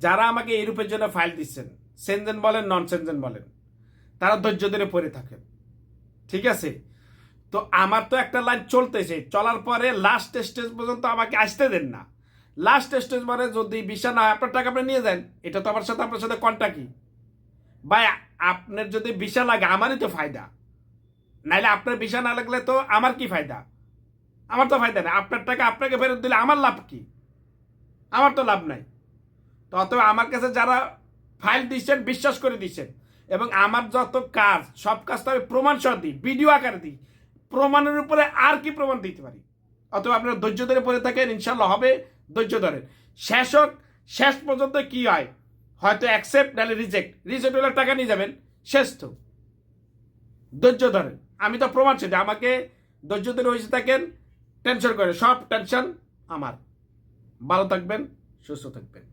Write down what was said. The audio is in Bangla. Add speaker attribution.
Speaker 1: যারা আমাকে ইউরোপের জন্য ফাইল দিচ্ছেন, সেনজেন বলেন নন সেনজেন বলেন, তারা ধৈর্য ধরে পড়ে থাকেন, ঠিক আছে? তো আমার তো একটা লাইন চলতেছে, চলার পরে লাস্ট স্টেজ পর্যন্ত আমাকে আসতে দেন না। লাস্ট স্টেজ মানে যদি ভিসা না হয় আপনার টাকা আপনি নিয়ে যান, এটা তো আমার সাথে আপনার সাথে কন্ট্যাক্টই। ভাই আপনার যদি ভিসা লাগে আমারই তো ফায়দা, নাইলে আপনার ভিসা না লাগলে তো আমার কি ফায়দা? আমার তো ফায়দা নেই। আপনার টাকা আপনাকে ফেরত দিলে আমার লাভ কি? আমার তো লাভ নাই। তো অতএব আমার কাছে যারা ফাইল দিচ্ছেন বিশ্বাস করে দিচ্ছেন, এবং আমার যত কাজ সব কাজ তো আমি প্রমাণ সহ দিই, ভিডিও আকারে দিই। প্রমাণের উপরে আর কি প্রমাণ দিতে পারি? অতএব আপনারা ধৈর্য ধরে পড়ে থাকেন, ইনশাল্লাহ হবে। ধৈর্য ধরেন, শেষ হোক। শেষ পর্যন্ত কি হয়, হয়তো অ্যাকসেপ্ট নাহলে রিজেক্ট। রিজেক্ট হলে টাকা নিয়ে যাবেন, শেষ তো। ধৈর্য ধরেন, আমি তো প্রমাণ সেটা। আমাকে ধৈর্য ধরে হয়েছে থাকেন, টেনশন করে সব টেনশন আমার। ভালো থাকবেন, সুস্থ থাকবেন।